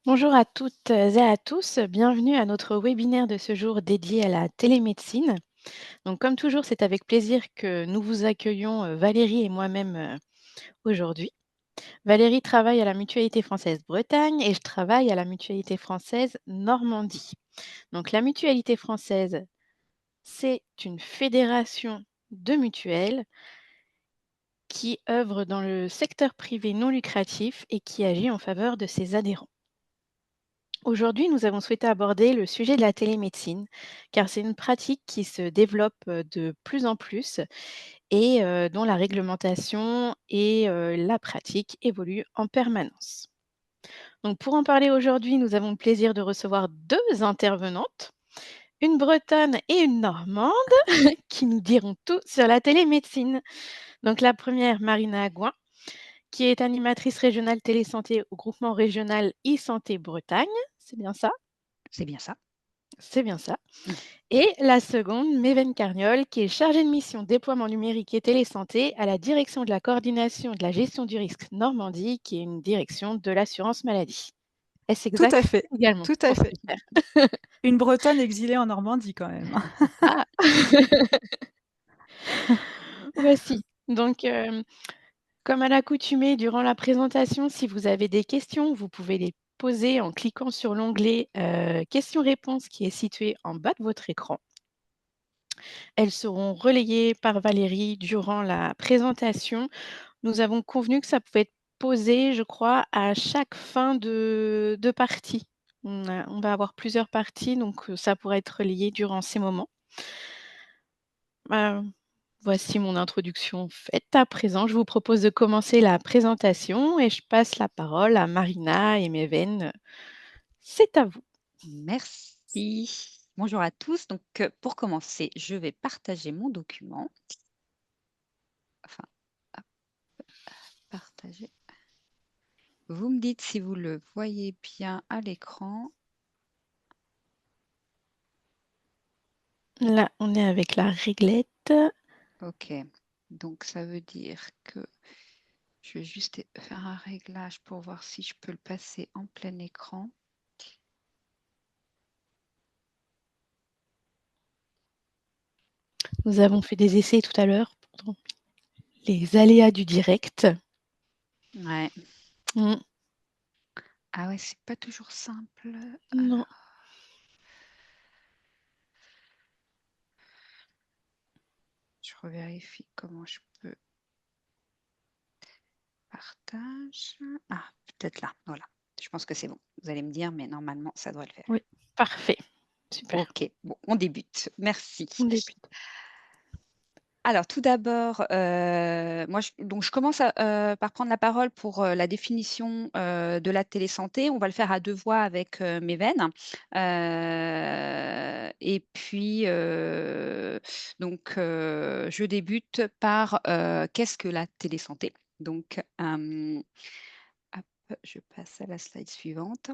Bonjour à toutes et à tous, bienvenue à notre webinaire de ce jour dédié à la télémédecine. Donc comme toujours, c'est avec plaisir que nous vous accueillons, Valérie et moi-même, aujourd'hui. Valérie travaille à la Mutualité française Bretagne et je travaille à la Mutualité française Normandie. Donc la Mutualité française, c'est une fédération de mutuelles qui œuvre dans le secteur privé non lucratif et qui agit en faveur de ses adhérents. Aujourd'hui, nous avons souhaité aborder le sujet de la télémédecine, car c'est une pratique qui se développe de plus en plus et dont la réglementation et la pratique évoluent en permanence. Donc, pour en parler aujourd'hui, nous avons le plaisir de recevoir deux intervenantes, une bretonne et une normande, qui nous diront tout sur la télémédecine. Donc, la première, Marina Agouin, qui est animatrice régionale télésanté au groupement régional e-santé Bretagne. C'est bien ça? C'est bien ça. C'est bien ça. Mmh. Et la seconde, Méven Carniol, qui est chargée de mission déploiement numérique et télésanté à la direction de la coordination de la gestion du risque Normandie, qui est une direction de l'assurance maladie. Est-ce Tout à exact? fait, Également. tout Bon, à fait. super. Une Bretonne exilée en Normandie quand même. C'est ça. Voici. Donc, comme à l'accoutumée, durant la présentation, si vous avez des questions, vous pouvez les poser en cliquant sur l'onglet questions-réponses qui est situé en bas de votre écran. Elles seront relayées par Valérie durant la présentation. Nous avons convenu que ça pouvait être posé, je crois, à chaque fin de partie. On va avoir plusieurs parties, donc ça pourrait être relayé durant ces moments. Heu, Voici mon introduction faite. À présent, je vous propose de commencer la présentation et je passe la parole à Marina et Méven. C'est à vous. Merci. Bonjour à tous. Donc, pour commencer, je vais partager mon document. Enfin, hop, partager. Vous me dites si vous le voyez bien à l'écran. Là, on est avec la réglette. OK. Donc ça veut dire que je vais juste faire un réglage pour voir si je peux le passer en plein écran. Nous avons fait des essais tout à l'heure pour les aléas du direct. Ouais. Mmh, Ah ouais, c'est pas toujours simple. non. Alors, je revérifie comment je peux. Partage. Ah, peut-être là, voilà. Je pense que c'est bon. Vous allez me dire, mais normalement, ça doit le faire. Oui, parfait, super. OK, bon, on débute. Merci. On débute. Alors tout d'abord, moi je commence par prendre la parole pour, la définition, de la télésanté. On va le faire à 2 voix avec, Méven. Et puis, je débute par, qu'est-ce que la télésanté? Donc, hop, je passe à la slide suivante.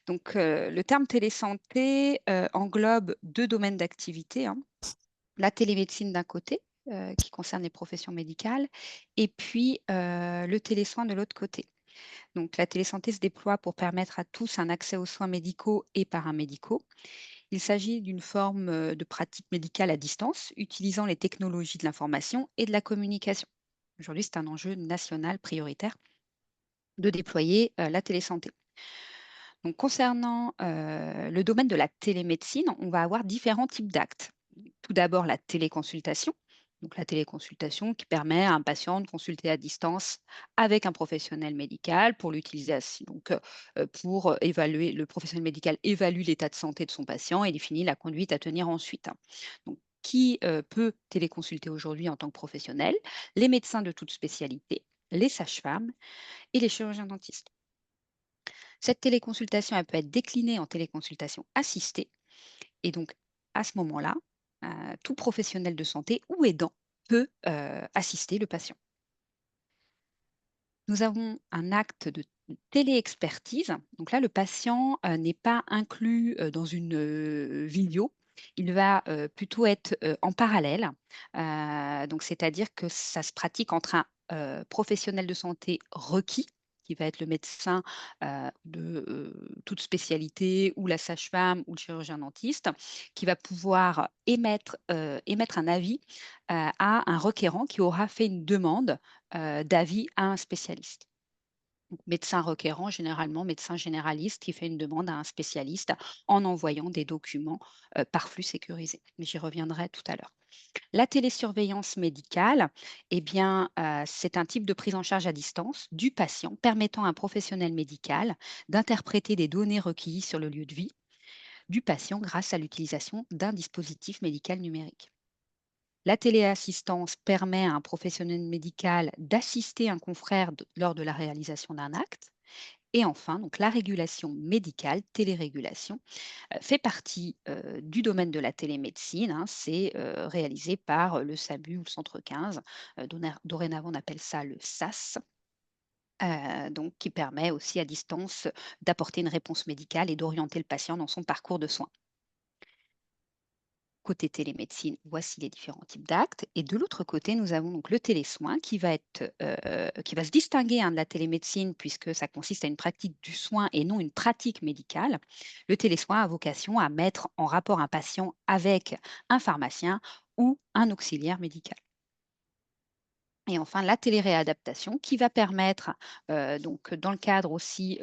Donc, le terme télésanté, englobe 2 domaines d'activité, hein. La télémédecine d'un côté, qui concerne les professions médicales et puis, le télésoin de l'autre côté. Donc la télésanté se déploie pour permettre à tous un accès aux soins médicaux et paramédicaux. Il s'agit d'une forme, de pratique médicale à distance, utilisant les technologies de l'information et de la communication. Aujourd'hui, c'est un enjeu national prioritaire de déployer, la télésanté. Donc concernant, le domaine de la télémédecine, on va avoir différents types d'actes. Tout d'abord la téléconsultation. Donc la téléconsultation qui permet à un patient de consulter à distance avec un professionnel médical pour l'utilisation. Donc, pour évaluer, le professionnel médical évalue l'état de santé de son patient et définit la conduite à tenir ensuite, hein. Donc, qui peut téléconsulter aujourd'hui en tant que professionnel? Les médecins de toute spécialité, les sages-femmes et les chirurgiens dentistes. Cette téléconsultation, elle peut être déclinée en téléconsultation assistée et donc à ce moment-là, tout professionnel de santé ou aidant peut, assister le patient. Nous avons un acte de téléexpertise. Donc là, le patient, n'est pas inclus, dans une, vidéo. Il va, plutôt être, en parallèle. Donc c'est-à-dire que ça se pratique entre un, professionnel de santé requis, qui qui va être le médecin, de, toute spécialité ou la sage-femme ou le chirurgien dentiste, qui va pouvoir émettre un avis, à un requérant qui aura fait une demande, d'avis à un spécialiste. Donc médecin requérant, généralement médecin généraliste qui fait une demande à un spécialiste en envoyant des documents, par flux sécurisé. Mais j'y reviendrai tout à l'heure. La télésurveillance médicale, eh bien, c'est un type de prise en charge à distance du patient permettant à un professionnel médical d'interpréter des données recueillies sur le lieu de vie du patient grâce à l'utilisation d'un dispositif médical numérique. La téléassistance permet à un professionnel médical d'assister un confrère lors de la réalisation d'un acte. Et enfin, donc la régulation médicale, télérégulation, fait partie du domaine de la télémédecine, hein. C'est réalisé par le SAMU ou le Centre 15. Dorénavant, on appelle ça le SAS, donc qui permet aussi à distance d'apporter une réponse médicale et d'orienter le patient dans son parcours de soins. Côté télémédecine, voici les différents types d'actes. Et de l'autre côté, nous avons donc le télésoin qui va se distinguer, hein, de la télémédecine puisque ça consiste à une pratique du soin et non une pratique médicale. Le télésoin a vocation à mettre en rapport un patient avec un pharmacien ou un auxiliaire médical. Et enfin, la téléréadaptation qui va permettre, donc dans le cadre aussi,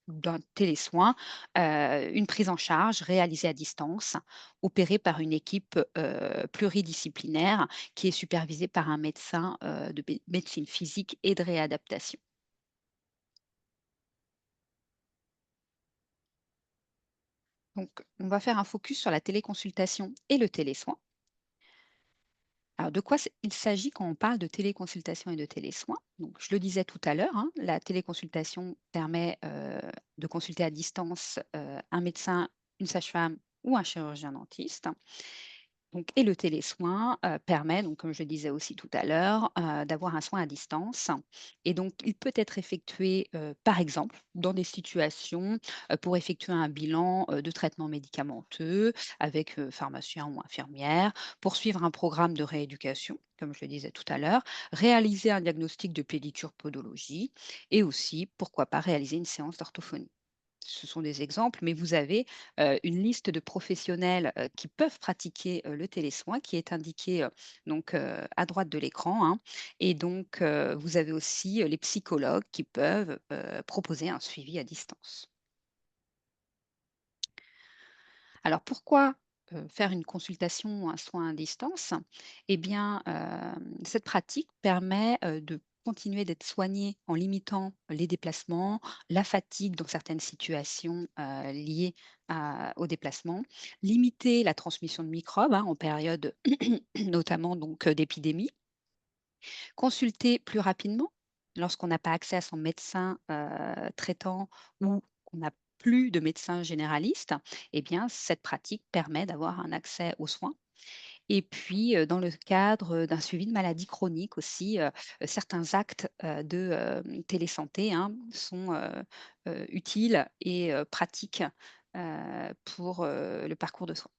d'un télésoin, une prise en charge réalisée à distance, opérée par une équipe, pluridisciplinaire qui est supervisée par un médecin, de médecine physique et de réadaptation. Donc on va faire un focus sur la téléconsultation et le télésoin. Alors, de quoi il s'agit quand on parle de téléconsultation et de télésoins? Donc, je le disais tout à l'heure, hein, la téléconsultation permet de consulter à distance un médecin, une sage-femme ou un chirurgien dentiste. Donc, et le télésoin permet, donc, comme je le disais aussi tout à l'heure, d'avoir un soin à distance. Et donc, il peut être effectué, par exemple, dans des situations pour effectuer un bilan de traitement médicamenteux avec pharmacien ou infirmière, poursuivre un programme de rééducation, comme je le disais tout à l'heure, réaliser un diagnostic de pédicure podologie et aussi, pourquoi pas, réaliser une séance d'orthophonie. Ce sont des exemples, mais vous avez une liste de professionnels qui peuvent pratiquer le télésoin qui est indiquée donc à droite de l'écran, hein. Et donc, vous avez aussi les psychologues qui peuvent proposer un suivi à distance. Alors pourquoi, faire une consultation ou un soin à distance? Eh bien, cette pratique permet, de continuer d'être soigné en limitant les déplacements, la fatigue dans certaines situations, liées aux déplacements, limiter la transmission de microbes, hein, en période notamment donc, d'épidémie, consulter plus rapidement lorsqu'on n'a pas accès à son médecin, traitant ou qu'on n'a plus de médecin généraliste. Eh bien, cette pratique permet d'avoir un accès aux soins. Et puis, dans le cadre, d'un suivi de maladies chroniques aussi, certains actes, de, télésanté, hein, sont, utiles et pratiques, pour, le parcours de soins.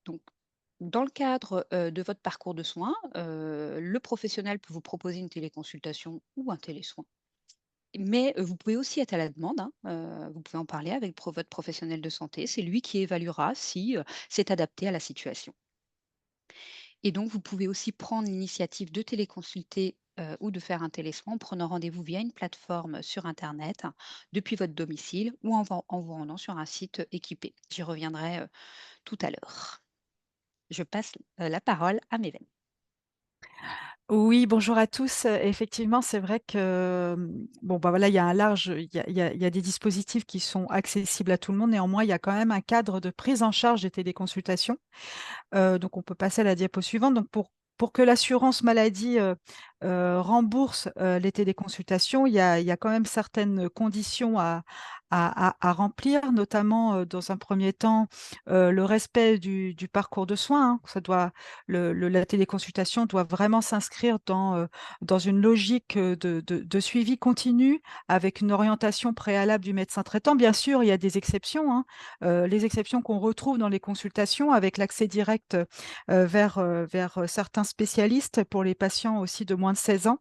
Donc, dans le cadre, de votre parcours de soins, le professionnel peut vous proposer une téléconsultation ou un télésoin. Mais, vous pouvez aussi être à la demande, hein, vous pouvez en parler avec votre professionnel de santé. C'est lui qui évaluera si, c'est adapté à la situation. Et donc vous pouvez aussi prendre l'initiative de téléconsulter, ou de faire un télésoin en prenant rendez-vous via une plateforme sur internet, hein, depuis votre domicile ou en vous rendant sur un site, équipé. J'y reviendrai, tout à l'heure. Je passe, la parole à Méven. Oui, bonjour à tous. Effectivement, c'est vrai que, bon, bah, voilà, il y a un large il y a des dispositifs qui sont accessibles à tout le monde. Néanmoins, il y a quand même un cadre de prise en charge des téléconsultations. Donc on peut passer à la diapo suivante. Donc pour que l'assurance maladie, rembourse, les téléconsultations, il y a quand même certaines conditions à remplir, notamment, dans un premier temps, le respect du parcours de soins, hein. Ça doit la téléconsultation doit vraiment s'inscrire dans une logique, de suivi continu avec une orientation préalable du médecin traitant. Bien sûr, il y a des exceptions, hein, les exceptions qu'on retrouve dans les consultations avec l'accès direct, vers certains spécialistes pour les patients aussi de moins de 16 ans.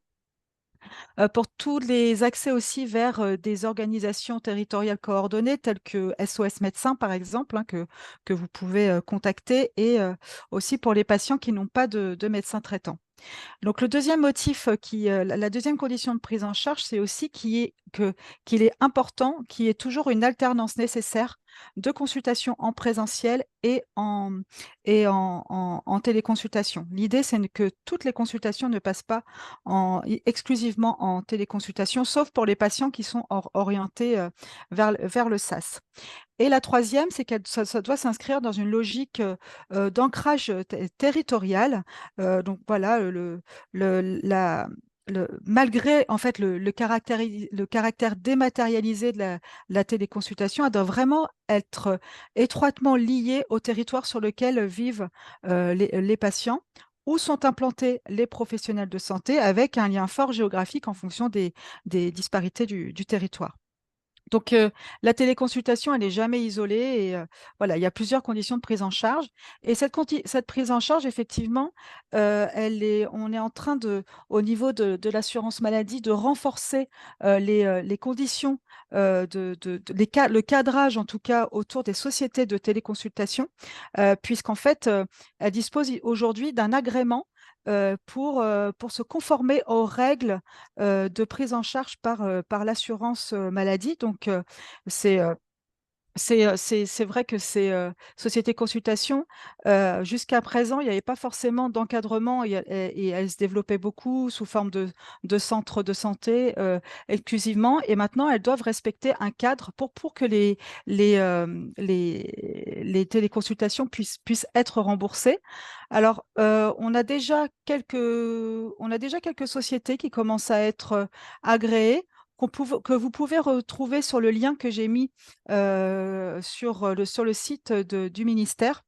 Pour tous les accès aussi vers, des organisations territoriales coordonnées telles que SOS Médecins, par exemple, hein, que vous pouvez, contacter et aussi pour les patients qui n'ont pas de médecin traitant. Donc le deuxième motif, la 2e condition de prise en charge, c'est aussi qu'il est important qu'il y ait toujours une alternance nécessaire de consultation en présentiel et en téléconsultation. L'idée, c'est que toutes les consultations ne passent pas exclusivement en téléconsultation, sauf pour les patients qui sont orientés, vers le SAS. Et la troisième, c'est que ça doit s'inscrire dans une logique, d'ancrage, territorial. Donc voilà, le la malgré en fait le caractère dématérialisé de la téléconsultation, elle doit vraiment être, étroitement liée au territoire sur lequel vivent, les patients, où sont implantés les professionnels de santé, avec un lien fort géographique en fonction des disparités du territoire. Donc, la téléconsultation, elle n'est jamais isolée et voilà, il y a plusieurs conditions de prise en charge et cette prise en charge, effectivement, on est en train au niveau de l'assurance maladie, de renforcer, les conditions, le cadrage, en tout cas, autour des sociétés de téléconsultation, puisqu'en fait, elles disposent aujourd'hui d'un agrément, pour se conformer aux règles de prise en charge par l'assurance maladie. Donc, c'est, heu c'est vrai que ces, sociétés consultation, jusqu'à présent, il n'y avait pas forcément d'encadrement et elles se développaient beaucoup sous forme de centres de santé, exclusivement et maintenant elles doivent respecter un cadre pour que les téléconsultations puissent être remboursées. Alors, on a déjà quelques sociétés qui commencent à être, agréées, que vous pouvez retrouver sur le lien que j'ai mis sur le site du ministère,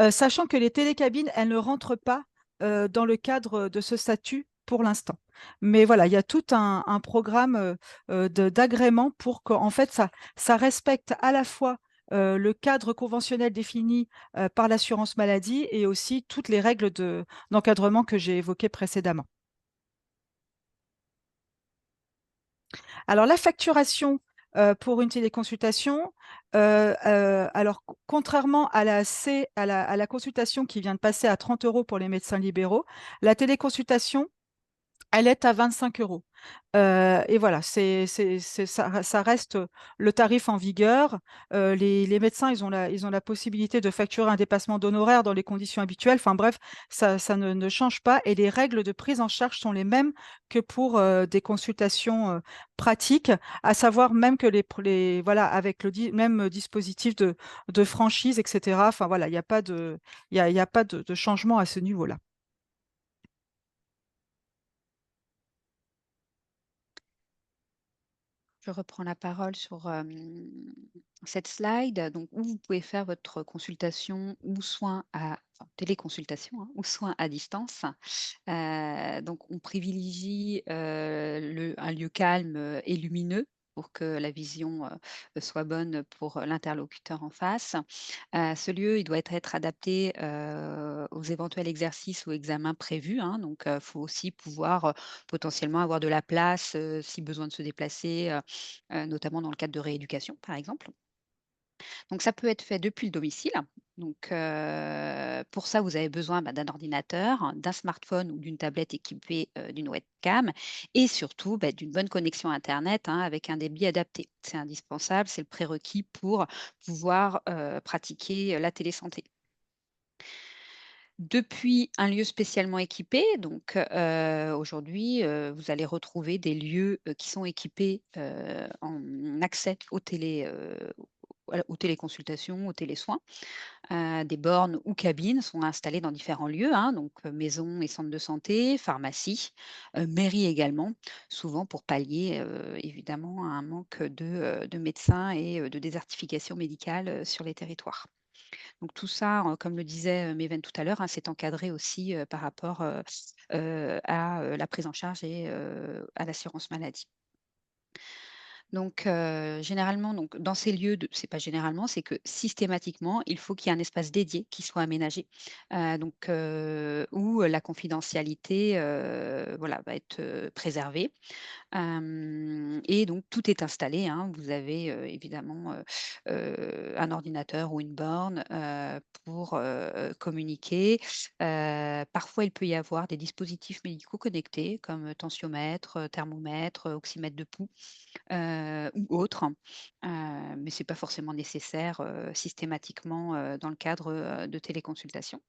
sachant que les télécabines, elles ne rentrent pas, dans le cadre de ce statut pour l'instant. Mais voilà, il y a tout un programme, d'agrément pour qu'en fait ça respecte à la fois, le cadre conventionnel défini, par l'assurance maladie et aussi toutes les règles d'encadrement que j'ai évoquées précédemment. Alors la facturation, pour une téléconsultation, alors contrairement à la consultation qui vient de passer à 30 € pour les médecins libéraux, la téléconsultation, elle est à 25 €. Et voilà, ça reste, le tarif en vigueur. Les médecins, ils ont la possibilité de facturer un dépassement d'honoraires dans les conditions habituelles. Enfin bref, ça ne change pas et les règles de prise en charge sont les mêmes que pour, des consultations, pratiques, à savoir même que voilà, avec le même dispositif de franchise et cetera. Enfin voilà, il y a pas de changement à ce niveau-là. Je reprends la parole sur cette slide, donc où vous pouvez faire votre consultation ou soin enfin, téléconsultation hein, ou soin à distance. Donc on privilégie un lieu calme et lumineux pour que la vision soit bonne pour l'interlocuteur en face. Ce lieu, il doit être adapté aux éventuels exercices ou examens prévus, hein. Donc, il faut aussi pouvoir potentiellement avoir de la place si besoin de se déplacer, notamment dans le cadre de rééducation, par exemple. Donc ça peut être fait depuis le domicile. Donc, pour ça, vous avez besoin, d'un ordinateur, d'un smartphone ou d'une tablette équipée, d'une webcam et surtout, d'une bonne connexion internet, hein, avec un débit adapté. C'est indispensable, c'est le prérequis pour pouvoir, pratiquer, la télésanté. Depuis un lieu spécialement équipé, donc aujourd'hui, vous allez retrouver des lieux, qui sont équipés, en accès aux téléconsultations, aux télésoins. Des bornes ou cabines sont installées dans différents lieux, hein, donc maisons et centres de santé, pharmacies, mairies également, souvent pour pallier, évidemment, à un manque de médecins et de désertification médicale, sur les territoires. Donc tout ça, comme le disait, Méven tout à l'heure, hein, c'est encadré aussi, par rapport, à, la prise en charge et à l'assurance maladie. Donc, généralement, donc, dans ces lieux c'est pas généralement, c'est que systématiquement, il faut qu'il y ait un espace dédié qui soit aménagé, où la confidentialité, voilà, va être, préservée. Et donc tout est installé, hein. Vous avez, évidemment, un ordinateur ou une borne, pour, communiquer. Parfois, il peut y avoir des dispositifs médicaux connectés comme tensiomètre, thermomètre, oxymètre de pouls, ou autres, mais c'est pas forcément nécessaire, systématiquement, dans le cadre, de téléconsultation.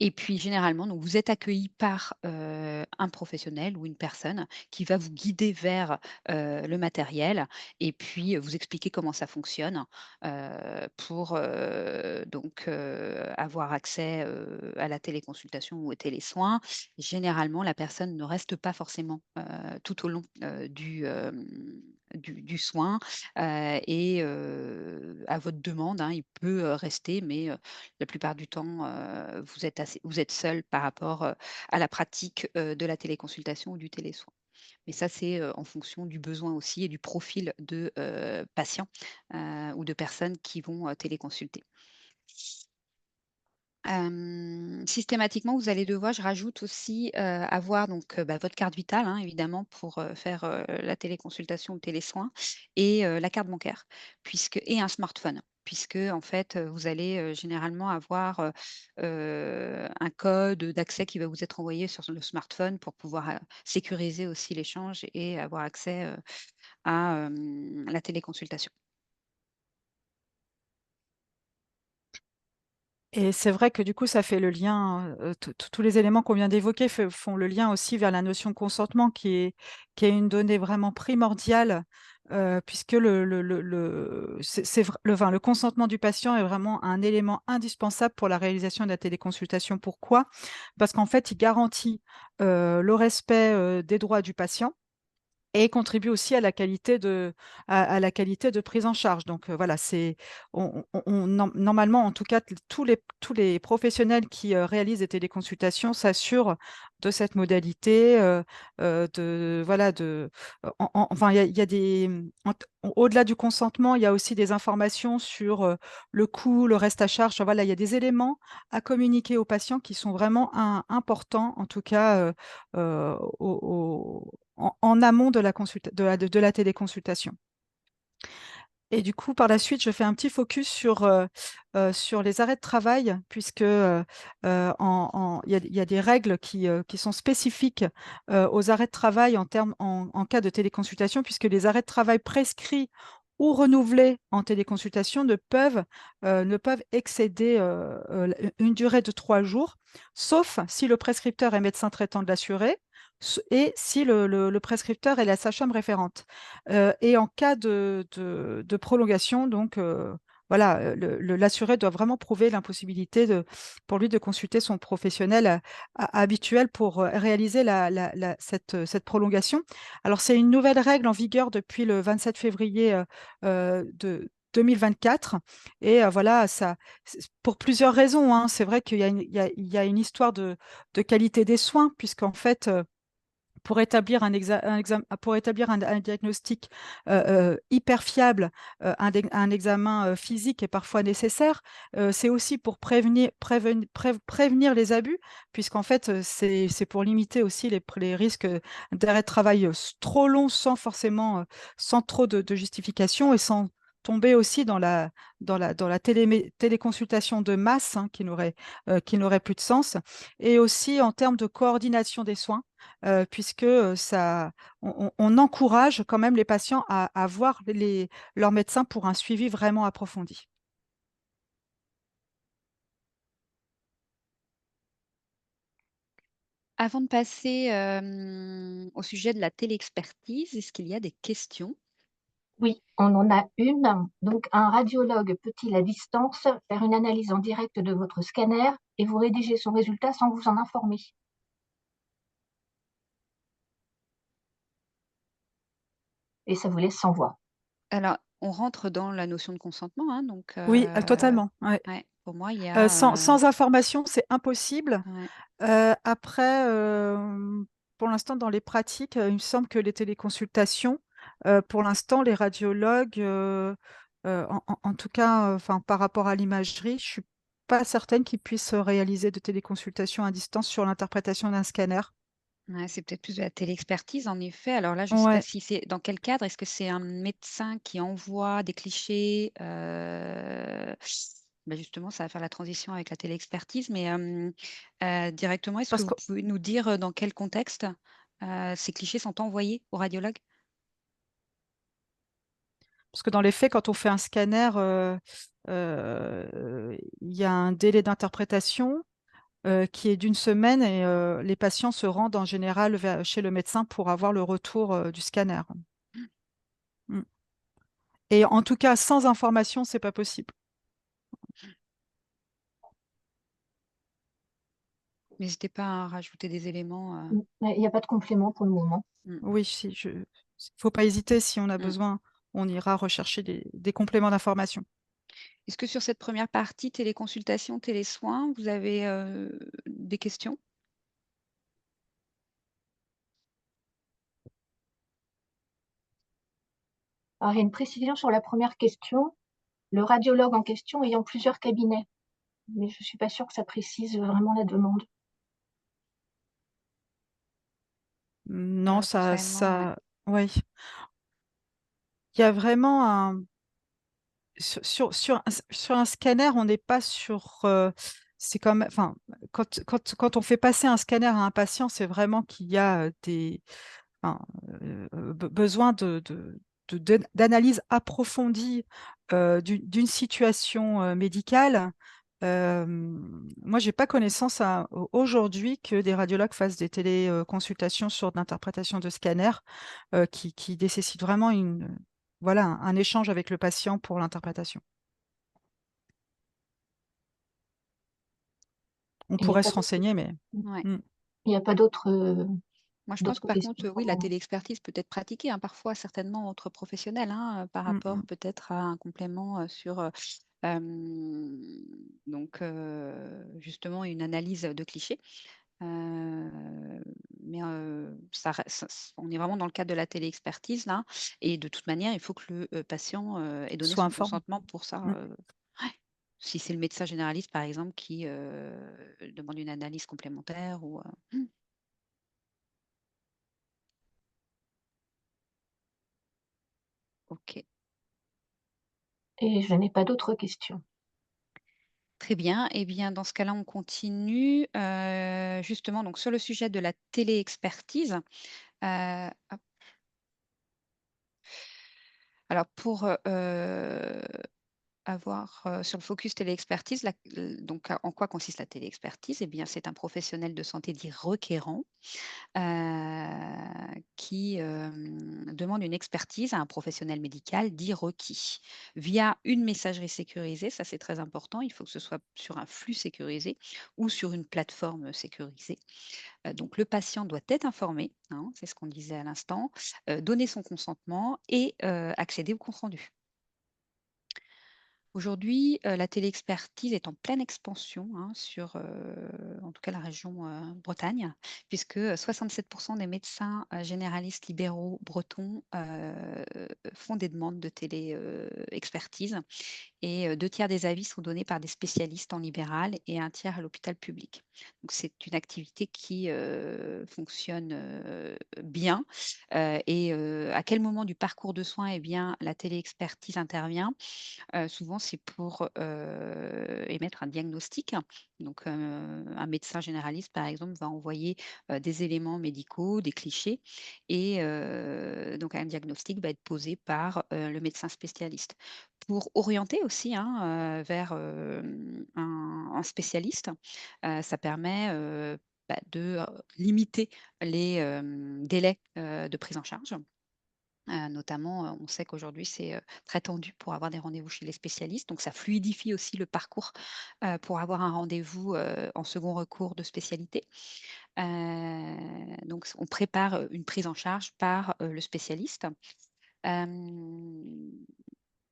Et puis généralement, donc vous êtes accueilli par, un professionnel ou une personne qui va vous guider vers, le matériel et puis, vous expliquer comment ça fonctionne, pour, avoir accès, à la téléconsultation ou aux télésoins. Généralement, la personne ne reste pas forcément, tout au long, du soin, à votre demande, hein, il peut, rester mais, la plupart du temps, vous êtes seul par rapport, à la pratique, de la téléconsultation ou du télésoin. Mais ça, c'est, en fonction du besoin aussi et du profil de, patients, ou de personnes qui vont, téléconsulter. Systématiquement, vous allez devoir je rajoute aussi, avoir donc, votre carte vitale, hein, évidemment pour, faire, la téléconsultation ou le télésoin et la carte bancaire puisque et un smartphone. Puisque en fait, vous allez, généralement avoir, un code d'accès qui va vous être envoyé sur le smartphone pour pouvoir, sécuriser aussi l'échange et avoir accès, à, la téléconsultation. Et c'est vrai que du coup, ça fait le lien, tous les éléments qu'on vient d'évoquer font le lien aussi vers la notion de consentement qui est une donnée vraiment primordiale, puisque le consentement du patient est vraiment un élément indispensable pour la réalisation de la téléconsultation. Pourquoi? Parce qu'en fait, il garantit, le respect, des droits du patient et contribue aussi à la qualité de prise en charge. Donc, voilà, c'est normalement, en tout cas, tous les professionnels qui, réalisent des téléconsultations s'assurent de cette modalité, de voilà, enfin, il y a des, au-delà du consentement, il y a aussi des informations sur, le coût, le reste à charge. Enfin, voilà, il y a des éléments à communiquer aux patients qui sont vraiment importants, en tout cas, en amont de la téléconsultation. Et du coup, par la suite, je fais un petit focus sur les arrêts de travail puisque, il y a des règles qui sont spécifiques, aux arrêts de travail en cas de téléconsultation puisque les arrêts de travail prescrits ou renouvelés en téléconsultation ne peuvent excéder, une durée de 3 jours, sauf si le prescripteur est médecin traitant de l'assuré et si le prescripteur est la sage-femme référente. Et en cas de prolongation, donc, voilà, l'assuré doit vraiment prouver l'impossibilité pour lui de consulter son professionnel, habituel pour, réaliser cette prolongation. Alors, c'est une nouvelle règle en vigueur depuis le 27 février, de 2024 et voilà, ça pour plusieurs raisons, hein. C'est vrai qu'il y a une histoire de qualité des soins puisqu'en fait, pour établir un diagnostic, hyper fiable, un examen, physique est parfois nécessaire. C'est aussi pour prévenir les abus, puisqu'en fait, c'est pour limiter aussi les risques, d'arrêt de travail, trop longs sans trop de justification et sans tomber aussi dans la téléconsultation de masse, hein, qui n'aurait plus de sens et aussi en termes de coordination des soins puisque, on encourage quand même les patients à voir leur médecin pour un suivi vraiment approfondi. Avant de passer, au sujet de la téléexpertise, est-ce qu'il y a des questions? Oui, on en a une. Donc, un radiologue peut-il à distance faire une analyse en direct de votre scanner et vous rédiger son résultat sans vous en informer? Et ça vous laisse sans voix. Alors, on rentre dans la notion de consentement, hein, donc Oui, totalement, ouais. ouais, pour moi, il y Sans information, c'est impossible. ouais. Après, pour l'instant, dans les pratiques, il me semble que les téléconsultations, Pour l'instant, les radiologues, en tout cas, enfin, par rapport à l'imagerie, je suis pas certaine qu'ils puissent réaliser de téléconsultations à distance sur l'interprétation d'un scanner. Ouais, c'est peut-être plus de la téléexpertise, en effet. Alors là, je ne sais pas Ouais, si c'est dans quel cadre. Est-ce que c'est un médecin qui envoie des clichés bah, justement, ça va faire la transition avec la téléexpertise, mais directement, est-ce que parce vous que, pouvez nous dire dans quel contexte ces clichés sont envoyés au radiologue? parce que dans les faits, quand on fait un scanner, il y a un délai d'interprétation qui est d'une semaine et les patients se rendent en général chez le médecin pour avoir le retour du scanner. Mm. Et en tout cas, sans information, c'est pas possible. N'hésitez pas à rajouter des éléments. Il n'y a pas de complément pour le moment. Mm, Oui, faut pas hésiter. Si on a mm. besoin, on ira rechercher des compléments d'information. Est-ce que sur cette première partie, téléconsultation, télésoins, vous avez des questions? Alors, il y a une précision sur la première question. Le radiologue en question ayant plusieurs cabinets, mais je ne suis pas sûre que ça précise vraiment la demande. Non, Vraiment, ouais. ouais. Il y a vraiment sur un scanner, on n'est pas sur, c'est comme, enfin, quand on fait passer un scanner à un patient, c'est vraiment qu'il y a enfin, besoin d'analyse approfondie d'une situation médicale. Euh, Moi, j'ai pas connaissance aujourd'hui que des radiologues fassent des téléconsultations sur de l'interprétation de scanner qui nécessitent vraiment voilà, un échange avec le patient pour l'interprétation. On Il n'y a pourrait pas se d'autres renseigner, mais Ouais. mm, il n'y a pas d'autres Moi, je pense que d'autres par questions contre, pour oui, le la moment. téléexpertise peut être pratiquée, hein, parfois, certainement entre professionnels, hein, par mm, rapport mm. peut-être à un complément sur donc justement une analyse de clichés. Mais on est vraiment dans le cadre de la téléexpertise là, et de toute manière, il faut que le patient ait donné Soit son informé. consentement pour ça. Mm. Ouais. Si c'est le médecin généraliste, par exemple, qui demande une analyse complémentaire ou. Ok. Et je n'ai pas d'autres questions. Très bien. Eh bien, dans ce cas-là, on continue. Justement, donc sur le sujet de la téléexpertise. Hop. Alors, pour avoir sur le focus téléexpertise, donc en quoi consiste la téléexpertise? Eh bien, c'est un professionnel de santé dit requérant qui demande une expertise à un professionnel médical dit requis via une messagerie sécurisée. Ça, c'est très important. Il faut que ce soit sur un flux sécurisé ou sur une plateforme sécurisée. Donc, le patient doit être informé, hein, c'est ce qu'on disait à l'instant, donner son consentement et accéder au compte rendu. Aujourd'hui, la téléexpertise est en pleine expansion, hein, sur, en tout cas la région, Bretagne, puisque, 67 des médecins, généralistes libéraux bretons, font des demandes de expertise et 2 tiers des avis sont donnés par des spécialistes en libéral et 1 tiers à l'hôpital public. Donc c'est une activité qui, fonctionne, bien, et à quel moment du parcours de soins, eh bien, la téléexpertise intervient? Souvent, c'est pour, émettre un diagnostic. Donc, un médecin généraliste, par exemple, va envoyer, des éléments médicaux, des clichés et donc un diagnostic va être posé par, le médecin spécialiste. Pour orienter aussi, hein, vers, un spécialiste, ça permet, de, limiter les, délais, de prise en charge. Notamment, on sait qu'aujourd'hui, c'est, très tendu pour avoir des rendez-vous chez les spécialistes, donc ça fluidifie aussi le parcours, pour avoir un rendez-vous, en second recours de spécialité. Donc on prépare, une prise en charge par, le spécialiste. Hem,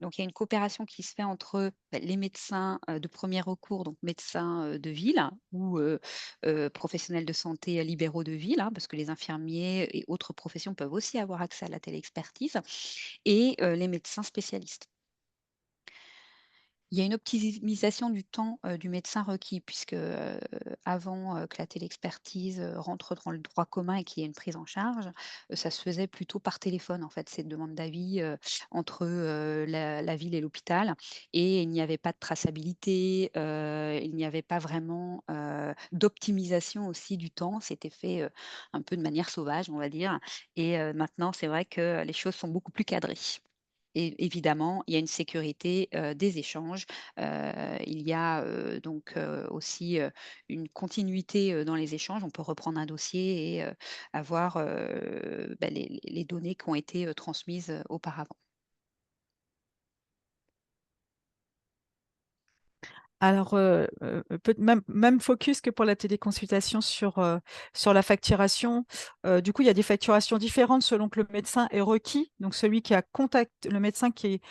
Donc, il y a une coopération qui se fait entre les médecins de premier recours, donc médecins de ville ou professionnels de santé libéraux de ville, hein, parce que les infirmiers et autres professions peuvent aussi avoir accès à la téléexpertise, et les médecins spécialistes. Il y a une optimisation du temps, du médecin requis puisque, avant, que la téléexpertise, rentre dans le droit commun et qu'il y ait une prise en charge, ça se faisait plutôt par téléphone, en fait, ces demandes d'avis, entre, la ville et l'hôpital, et il n'y avait pas de traçabilité, il n'y avait pas vraiment, d'optimisation aussi du temps. C'était fait, un peu de manière sauvage, on va dire, et maintenant, c'est vrai que les choses sont beaucoup plus cadrées. Et évidemment, il y a une sécurité, des échanges. Il y a, donc aussi, une continuité, dans les échanges. On peut reprendre un dossier et avoir, les données qui ont été, transmises, auparavant. Alors, même focus que pour la téléconsultation sur la facturation. Du coup, il y a des facturations différentes selon que le médecin est requis. Donc, celui qui a le médecin qui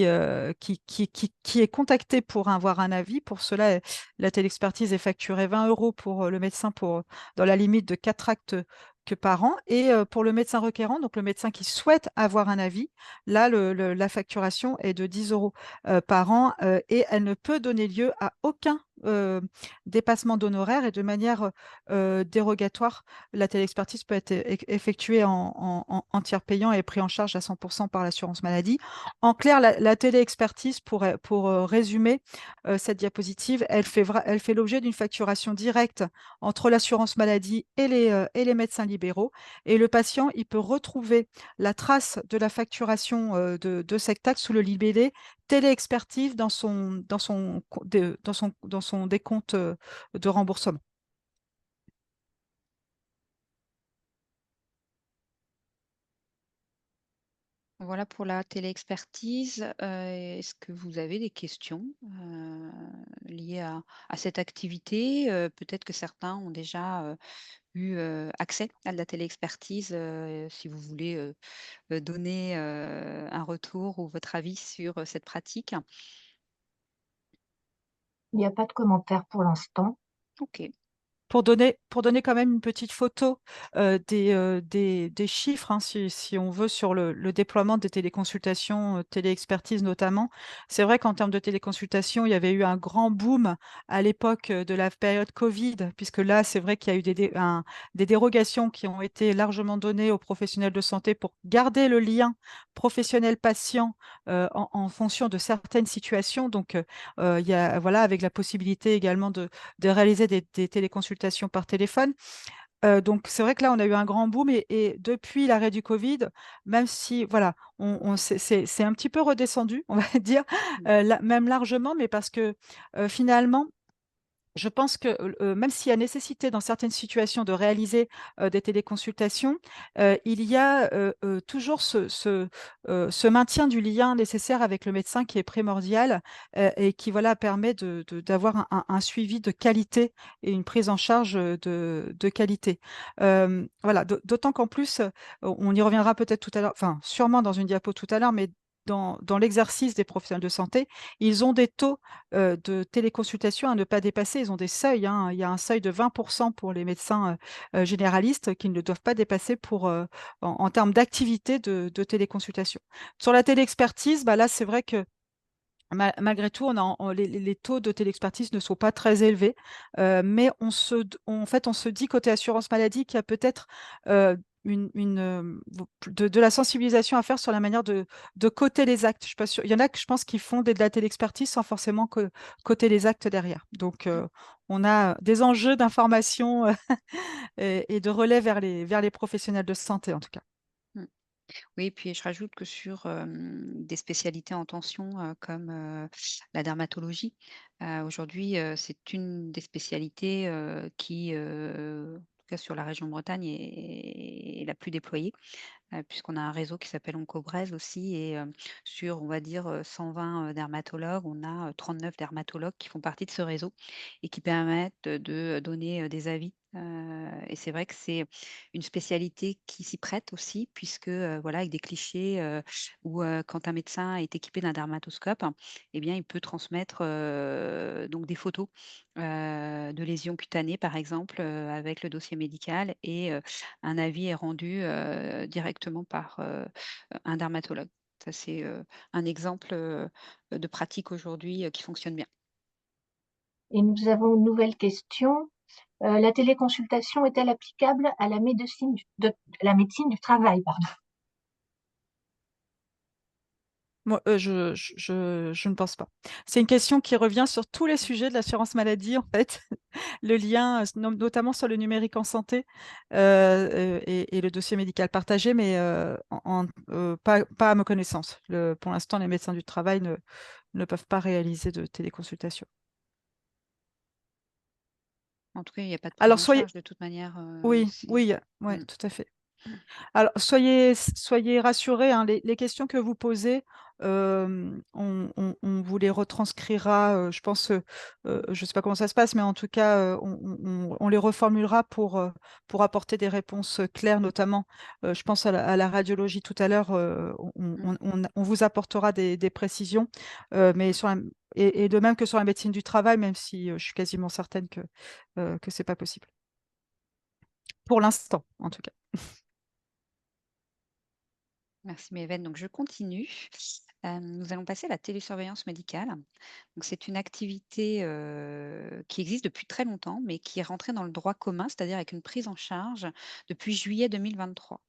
est contacté pour avoir un avis. Pour cela, la téléexpertise est facturée 20 € pour le médecin dans la limite de 4 actes que par an. Et pour le médecin requérant, donc le médecin qui souhaite avoir un avis, là, la facturation est de 10 € par an, et elle ne peut donner lieu à aucun dépassement d'honoraires, et de manière dérogatoire, la téléexpertise peut être effectuée en tiers payant et pris en charge à 100% par l'assurance maladie. En clair, la téléexpertise, pour résumer cette diapositive, elle fait l'objet d'une facturation directe entre l'assurance maladie et les médecins libéraux. Et le patient, il peut retrouver la trace de la facturation de cette taxe sous le libellé téléexpertise dans son décompte de remboursement. Voilà pour la téléexpertise. Est-ce que vous avez des questions, liées à cette activité? Peut-être que certains ont déjà, eu, accès à de la téléexpertise, si vous voulez, donner, un retour ou votre avis sur, cette pratique? Il n'y a pas de commentaire pour l'instant. OK. Pour donner quand même une petite photo des chiffres, hein, si on veut, sur le déploiement des téléconsultations, téléexpertise notamment. C'est vrai qu'en termes de téléconsultation, il y avait eu un grand boom à l'époque de la période Covid, puisque là, c'est vrai qu'il y a eu des dérogations qui ont été largement données aux professionnels de santé pour garder le lien professionnel-patient en fonction de certaines situations. Donc, il y a, voilà, avec la possibilité également de réaliser des téléconsultations par téléphone. Donc c'est vrai que là, on a eu un grand boom, et depuis l'arrêt du covid, même si voilà, c'est un petit peu redescendu, on va dire, Mmh. même largement, mais parce que, finalement, je pense que, même s'il y a nécessité dans certaines situations de réaliser, des téléconsultations, il y a, toujours ce maintien du lien nécessaire avec le médecin qui est primordial, et qui, voilà, permet d'avoir un suivi de qualité et une prise en charge, de qualité. Voilà, d'autant qu'en plus, on y reviendra peut-être tout à l'heure, enfin, sûrement dans une diapo tout à l'heure, mais dans l'exercice des professionnels de santé, ils ont des taux de téléconsultation à ne pas dépasser. Ils ont des seuils, hein. Il y a un seuil de 20% pour les médecins, généralistes, qu'ils ne doivent pas dépasser en termes d'activité de téléconsultation. Sur la téléexpertise, bah, là, c'est vrai que malgré tout, les taux de téléexpertise ne sont pas très élevés, mais en fait, on se dit côté assurance maladie qu'il y a peut-être de la sensibilisation à faire sur la manière de coter les actes. Je suis pas sûre. Il y en a que je pense qui font de la téléexpertise sans forcément coter les actes derrière. Donc, on a des enjeux d'information et de relais vers les professionnels de santé, en tout cas. Mmh. Oui, puis je rajoute que sur, des spécialités en tension, comme, la dermatologie, aujourd'hui, c'est une des spécialités, qui, en tout cas sur la région Bretagne est la plus déployée. Puisqu'on a un réseau qui s'appelle Oncobrez aussi, et sur, on va dire, 120 dermatologues, on a 39 dermatologues qui font partie de ce réseau et qui permettent de donner des avis Et c'est vrai que c'est une spécialité qui s'y prête aussi puisque, voilà, avec des clichés, où, quand un médecin est équipé d'un dermatoscope, eh bien, il peut transmettre, donc des photos, de lésions cutanées, par exemple, avec le dossier médical et un avis est rendu, directement par, un dermatologue. Ça, c'est, un exemple, de pratique aujourd'hui, qui fonctionne bien. Et nous avons une nouvelle question. La téléconsultation est-elle applicable à la médecine du travail, pardon? Moi, je ne pense pas. C'est une question qui revient sur tous les sujets de l'assurance maladie, en fait. Le lien, notamment sur le numérique en santé, et le dossier médical partagé, mais pas à ma connaissance. Pour l'instant, les médecins du travail ne peuvent pas réaliser de téléconsultation. En tout cas, il y a pas de prise Alors en soyez charge de toute manière, oui, c'est oui, ouais, mmh. tout à fait. Alors soyez rassurés, hein, les questions que vous posez, on vous les retranscrira, je pense, je ne sais pas comment ça se passe, mais en tout cas, on les reformulera pour apporter des réponses, claires, notamment, je pense à la radiologie tout à l'heure, Mmh. on vous apportera des précisions, mais sur la et de même que sur la médecine du travail, même si, je suis quasiment certaine que c'est pas possible. Pour l'instant, en tout cas. Merci Méven. Donc je continue. Nous allons passer à la télésurveillance médicale. Donc c'est une activité, qui existe depuis très longtemps, mais qui est rentrée dans le droit commun, c'est-à-dire avec une prise en charge depuis juillet 2023.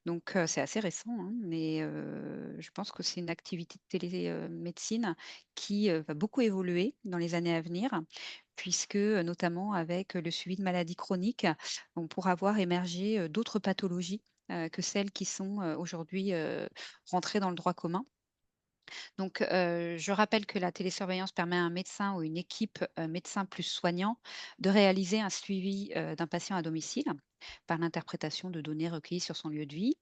Donc c'est assez récent, hein, mais je pense que c'est une activité de télémédecine qui, va beaucoup évoluer dans les années à venir puisque, notamment avec le suivi de maladies chroniques, on pourra voir émerger, d'autres pathologies, que celles qui sont, aujourd'hui, rentrées dans le droit commun. Donc, je rappelle que la télésurveillance permet à un médecin ou une équipe, médecin plus soignant, de réaliser un suivi, d'un patient à domicile, par l'interprétation de données recueillies sur son lieu de vie,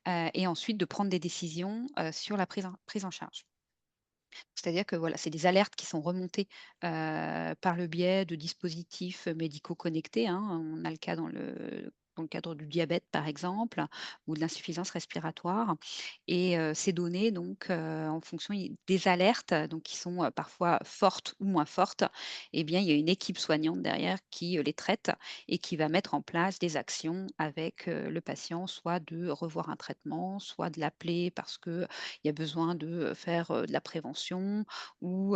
et ensuite de prendre des décisions, sur la prise en charge. C'est-à-dire que voilà, c'est des alertes qui sont remontées, par le biais de dispositifs médicaux connectés, hein. On a le cas dans le cadre du diabète, par exemple, ou de l'insuffisance respiratoire et ces données donc, en fonction des alertes, donc qui sont, parfois fortes ou moins fortes, eh bien, il y a une équipe soignante derrière qui, les traite et qui va mettre en place des actions avec, le patient, soit de revoir un traitement, soit de l'appeler parce que il y a besoin de faire, de la prévention ou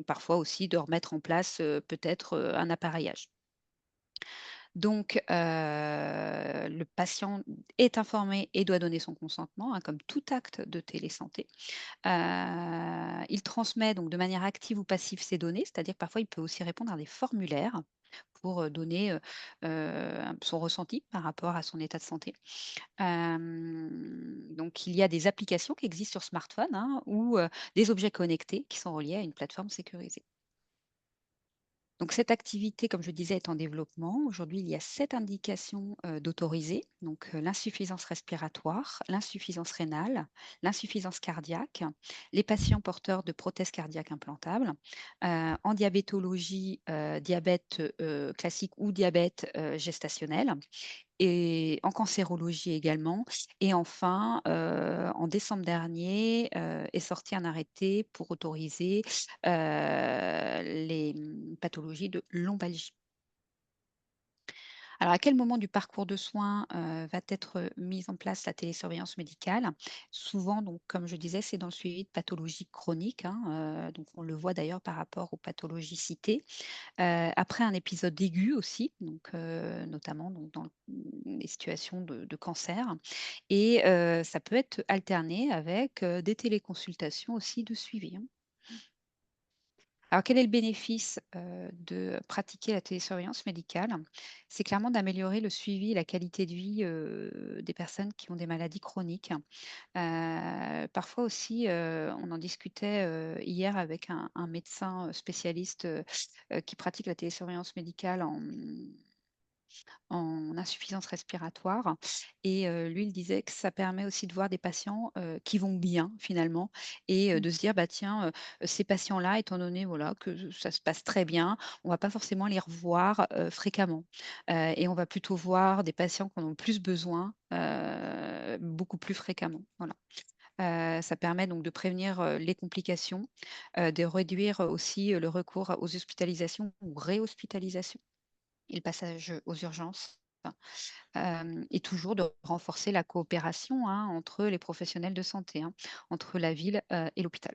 parfois aussi de remettre en place, peut-être, un appareillage. Donc le patient est informé et doit donner son consentement, hein, comme tout acte de télésanté. Il transmet donc de manière active ou passive ses données, c'est-à-dire que parfois il peut aussi répondre à des formulaires pour, donner, son ressenti par rapport à son état de santé. Donc il y a des applications qui existent sur smartphone, hein, ou des objets connectés qui sont reliés à une plateforme sécurisée. Donc cette activité, comme je disais, est en développement. Aujourd'hui, il y a 7 indications, d'autorisées, donc l'insuffisance respiratoire, l'insuffisance rénale, l'insuffisance cardiaque, les patients porteurs de prothèses cardiaques implantables, en diabétologie, diabète, classique ou diabète, gestationnel et en cancérologie également. Et enfin, en décembre dernier, est sorti un arrêté pour autoriser, les, pathologies de lombalgie. Alors, à quel moment du parcours de soins, va être mise en place la télésurveillance médicale? Souvent, donc comme je disais, c'est dans le suivi de pathologies chroniques, hein, donc on le voit d'ailleurs par rapport aux pathologies citées. Après un épisode aigu aussi, donc notamment donc dans les situations de cancer et ça peut être alterné avec, des téléconsultations aussi de suivi, hein. Alors quel est le bénéfice, de pratiquer la télésurveillance médicale? C'est clairement d'améliorer le suivi et la qualité de vie, des personnes qui ont des maladies chroniques. Parfois aussi, on en discutait, hier avec un médecin, spécialiste, qui pratique la télésurveillance médicale en insuffisance respiratoire. Et lui, il disait que ça permet aussi de voir des patients qui vont bien finalement et de se dire, bah tiens, ces patients-là, étant donné voilà, que ça se passe très bien, on va pas forcément les revoir fréquemment. Et on va plutôt voir des patients qui en ont plus besoin beaucoup plus fréquemment. Voilà. Ça permet donc de prévenir les complications, de réduire aussi le recours aux hospitalisations ou réhospitalisations et le passage aux urgences. Et toujours de renforcer la coopération hein, entre les professionnels de santé, hein, entre la ville et l'hôpital.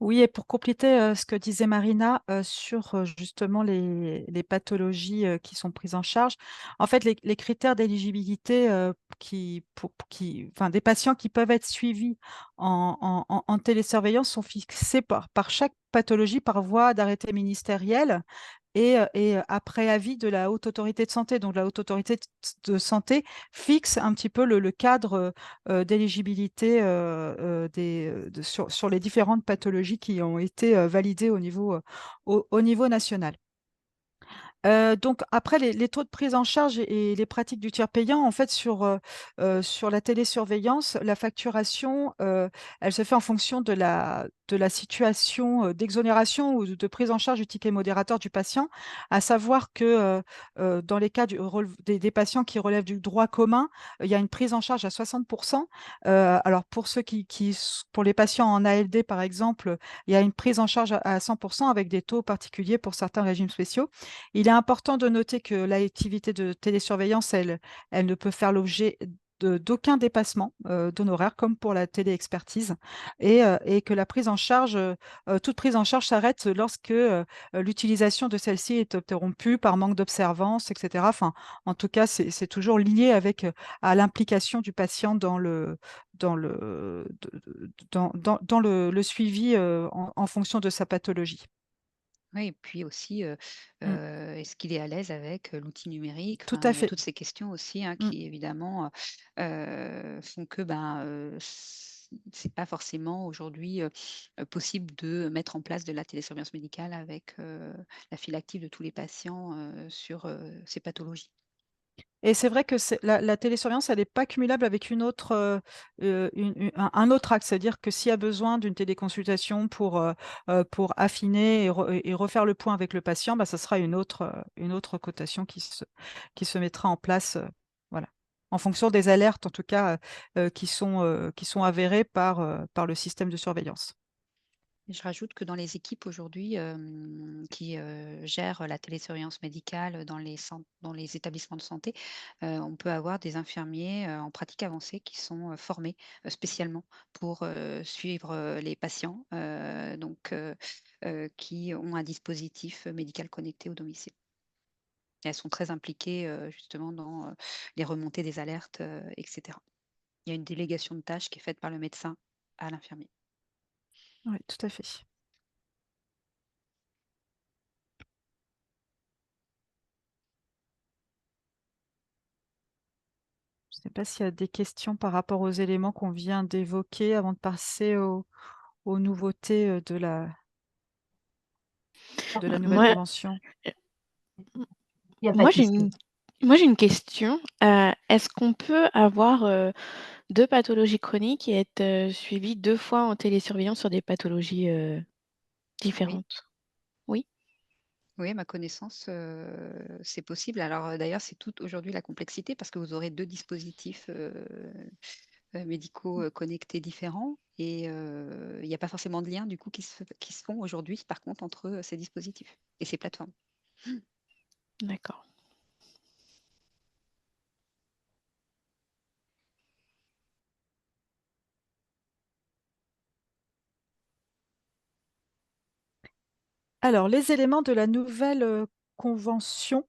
Oui, et pour compléter, ce que disait Marina, sur, justement les pathologies, qui sont prises en charge. En fait, les critères d'éligibilité, qui enfin, des patients qui peuvent être suivis en télésurveillance sont fixés par chaque pathologie par voie d'arrêté ministériel et après avis de la Haute Autorité de santé. Donc la Haute Autorité de santé fixe un petit peu le cadre, d'éligibilité, sur les différentes pathologies qui ont été, validées au niveau national. Donc après les taux de prise en charge et les pratiques du tiers payant, en fait, sur la télésurveillance, la facturation, elle se fait en fonction de la situation, d'exonération ou de prise en charge du ticket modérateur du patient. À savoir que, dans les cas des patients qui relèvent du droit commun, il y a une prise en charge à 60. Alors pour ceux pour les patients en ALD, par exemple, il y a une prise en charge à 100 avec des taux particuliers pour certains régimes spéciaux. Il est important de noter que l'activité de télésurveillance, elle ne peut faire l'objet d'aucun dépassement d'honoraires, comme pour la téléexpertise, et que la prise en charge, toute prise en charge s'arrête lorsque l'utilisation de celle-ci est interrompue par manque d'observance, etc. Enfin, en tout cas, c'est toujours lié à l'implication du patient dans le suivi en fonction de sa pathologie. Oui, et puis aussi, Mm. est-ce qu'il est à l'aise avec l'outil numérique? Tout Enfin, à il y a fait. toutes ces questions aussi hein, Mm. qui évidemment font que ben, c'est pas forcément aujourd'hui possible de mettre en place de la télésurveillance médicale avec la file active de tous les patients sur ces pathologies. Et c'est vrai que la télésurveillance, elle n'est pas cumulable avec une autre, un autre axe. C'est-à-dire que s'il y a besoin d'une téléconsultation pour affiner et refaire le point avec le patient, bah, ça sera une autre cotation qui se mettra en place, voilà, en fonction des alertes, en tout cas, qui sont avérées par le système de surveillance. Et je rajoute que dans les équipes aujourd'hui qui gèrent la télésurveillance médicale dans les établissements de santé, on peut avoir des infirmiers en pratique avancée qui sont formés spécialement pour suivre les patients, qui ont un dispositif médical connecté au domicile. Et elles sont très impliquées justement dans les remontées des alertes, etc. Il y a une délégation de tâches qui est faite par le médecin à l'infirmier. Oui, tout à fait. Je ne sais pas s'il y a des questions par rapport aux éléments qu'on vient d'évoquer avant de passer aux nouveautés, de la nouvelle Moi, convention. Il n'y a pas moi de j'ai question. une, moi, j'ai une question. Est-ce qu'on peut avoir 2 pathologies chroniques et être suivi 2 fois en télésurveillance sur des pathologies Oui. différentes? Oui? Oui, à ma connaissance, c'est possible. Alors, d'ailleurs, c'est toute aujourd'hui la complexité parce que vous aurez 2 dispositifs, médicaux, connectés différents et il n'y a pas forcément de lien du coup qui se font aujourd'hui, par contre, entre, ces dispositifs et ces plateformes. D'accord. Alors, les éléments de la nouvelle, convention.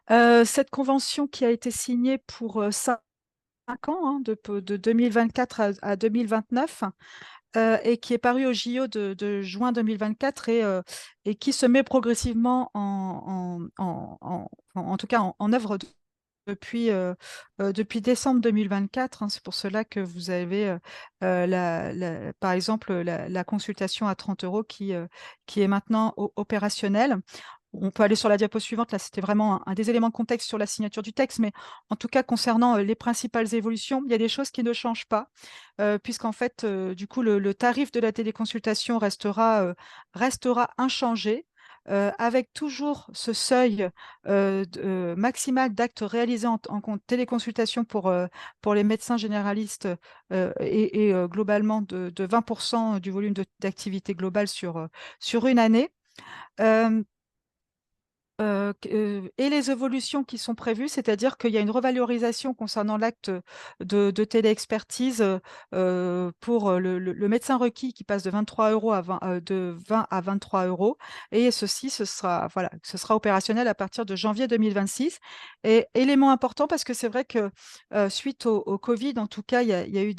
Cette convention qui a été signée pour 5 ans, hein, de 2024 à 2029, et qui est parue au JO de juin 2024 et qui se met progressivement en tout cas en œuvre depuis décembre 2024. Hein. C'est pour cela que vous avez, par exemple, la consultation à 30 € qui est maintenant opérationnelle. On peut aller sur la diapo suivante. Là, c'était vraiment un des éléments de contexte sur la signature du texte. Mais en tout cas, concernant les principales évolutions, il y a des choses qui ne changent pas, puisqu'en fait, du coup, le tarif de la téléconsultation restera inchangé. Avec toujours ce seuil maximal d'actes réalisés en téléconsultation pour les médecins généralistes et globalement de 20% du volume d'activité globale sur une année. Euh, et les évolutions qui sont prévues, c'est-à-dire qu'il y a une revalorisation concernant l'acte de téléexpertise pour le médecin requis qui passe de 23 € de 20 à 23 €. Et ceci, ce sera opérationnel à partir de janvier 2026. Et élément important parce que c'est vrai que suite au Covid, en tout cas, il y a eu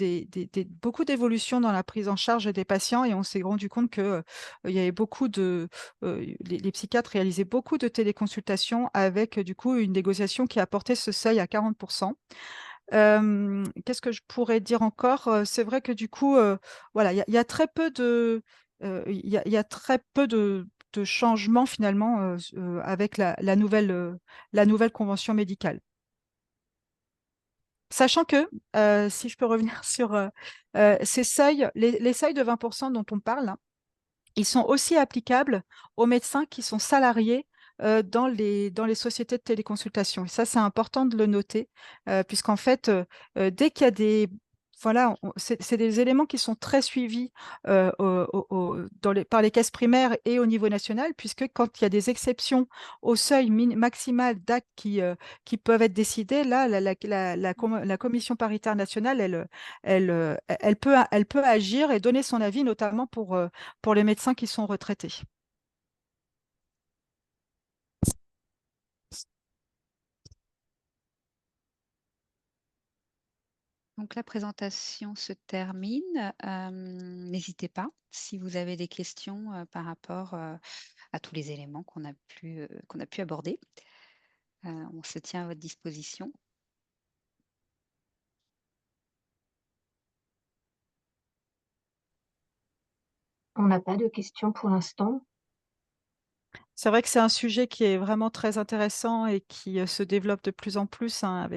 beaucoup d'évolutions dans la prise en charge des patients et on s'est rendu compte que il y avait les psychiatres réalisaient beaucoup de téléconsultations avec du coup une négociation qui a porté ce seuil à 40%. Qu'est-ce que je pourrais dire encore? C'est vrai que du coup, voilà, il y a très peu il y a très peu de changements finalement avec la nouvelle convention médicale. Sachant que, si je peux revenir sur ces seuils, les seuils de 20% dont on parle, hein, ils sont aussi applicables aux médecins qui sont salariés dans les sociétés de téléconsultation. Et ça, c'est important de le noter, puisqu'en fait, dès qu'il y a voilà, c'est des éléments qui sont très suivis par les caisses primaires et au niveau national, puisque quand il y a des exceptions au seuil maximal d'actes qui peuvent être décidés, là, la commission paritaire nationale, elle peut agir et donner son avis, notamment pour les médecins qui sont retraités. Donc la présentation se termine. N'hésitez pas si vous avez des questions par rapport à tous les éléments qu'on a pu aborder. On se tient à votre disposition. On n'a pas de questions pour l'instant. C'est vrai que c'est un sujet qui est vraiment très intéressant et qui se développe de plus en plus, hein,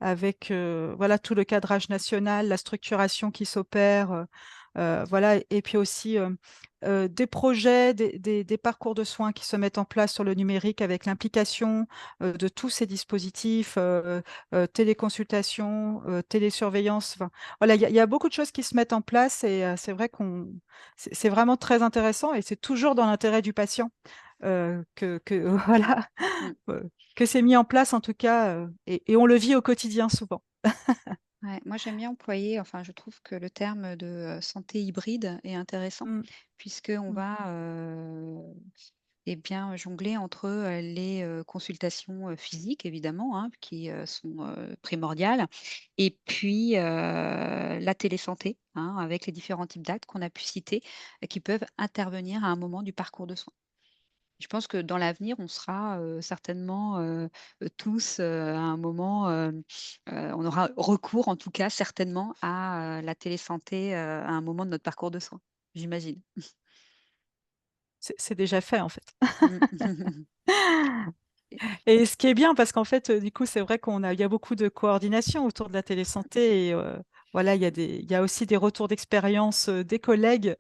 avec voilà, tout le cadrage national, la structuration qui s'opère, voilà, et puis aussi des projets, des parcours de soins qui se mettent en place sur le numérique avec l'implication de tous ces dispositifs, téléconsultation, télésurveillance. Enfin, voilà, il y a beaucoup de choses qui se mettent en place et c'est vrai c'est vraiment très intéressant et c'est toujours dans l'intérêt du patient voilà, Mm. que c'est mis en place en tout cas, et on le vit au quotidien souvent. Ouais, moi, j'aime bien employer, enfin, je trouve que le terme de santé hybride est intéressant, Mm, puisqu'on mm. va eh bien, jongler entre les consultations physiques, évidemment, hein, qui sont primordiales, et puis la télésanté, hein, avec les différents types d'actes qu'on a pu citer, qui peuvent intervenir à un moment du parcours de soins. Je pense que dans l'avenir, on sera certainement tous à un moment, on aura recours, en tout cas, certainement, à la télésanté à un moment de notre parcours de soins, j'imagine. C'est déjà fait en fait. Mm. Et ce qui est bien, parce qu'en fait, du coup, c'est vrai il y a beaucoup de coordination autour de la télésanté. Et voilà, il y a aussi des retours d'expérience des collègues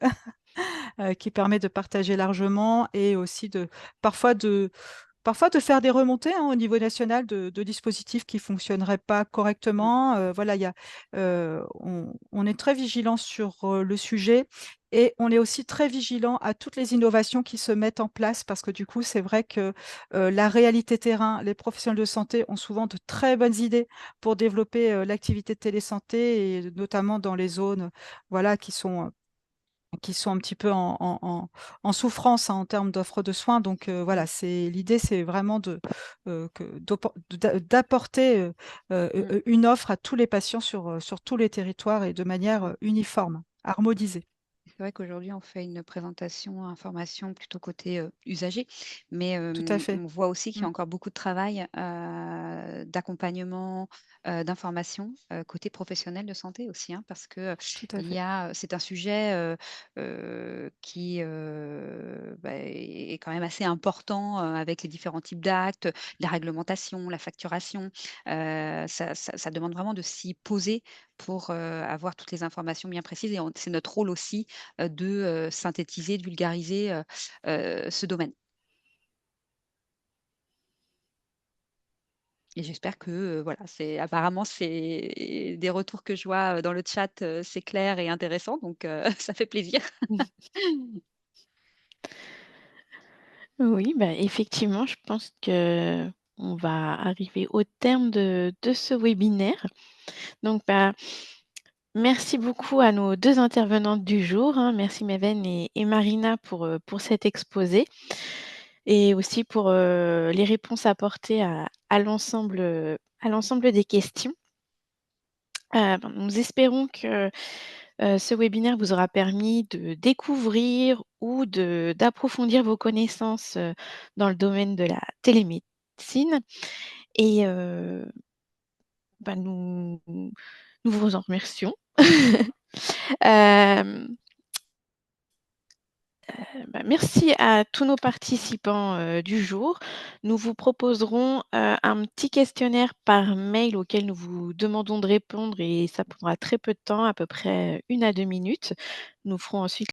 qui permet de partager largement et aussi parfois de faire des remontées, hein, au niveau national de dispositifs qui ne fonctionneraient pas correctement. Voilà, on est très vigilant sur le sujet et on est aussi très vigilant à toutes les innovations qui se mettent en place parce que du coup, c'est vrai que la réalité terrain, les professionnels de santé ont souvent de très bonnes idées pour développer l'activité de télésanté et notamment dans les zones voilà, qui sont un petit peu en souffrance, hein, en termes d'offres de soins. Donc voilà, l'idée, c'est vraiment d'apporter une offre à tous les patients sur tous les territoires et de manière uniforme, harmonisée. C'est vrai qu'aujourd'hui, on fait une présentation, information plutôt côté, usager, mais Tout à fait. on voit aussi qu'il y Mmh. a encore beaucoup de travail, d'accompagnement, d'information, côté professionnel de santé aussi, hein, parce que, Tout à fait. c'est un sujet, qui, est quand même assez important, avec les différents types d'actes, la réglementation, la facturation. Ça demande vraiment de s'y poser pour, avoir toutes les informations bien précises et on c'est notre rôle aussi, de, synthétiser, de vulgariser, ce domaine et j'espère que, voilà, c'est des retours que je vois, dans le chat, c'est clair et intéressant donc ça fait plaisir. Oui, bah, effectivement, je pense qu'on va arriver au terme de ce webinaire. Donc, bah, merci beaucoup à nos 2 intervenantes du jour, hein. Merci Maiven et Marina pour cet exposé et aussi pour, les réponses apportées à l'ensemble des questions. Ben, nous espérons que, ce webinaire vous aura permis de découvrir ou d'approfondir vos connaissances, dans le domaine de la télémédecine et bah, nous vous en remercions. Hem Bah, merci à tous nos participants, du jour. Nous vous proposerons, un petit questionnaire par mail auquel nous vous demandons de répondre et ça prendra très peu de temps, à peu près 1 à 2 minutes. Nous ferons ensuite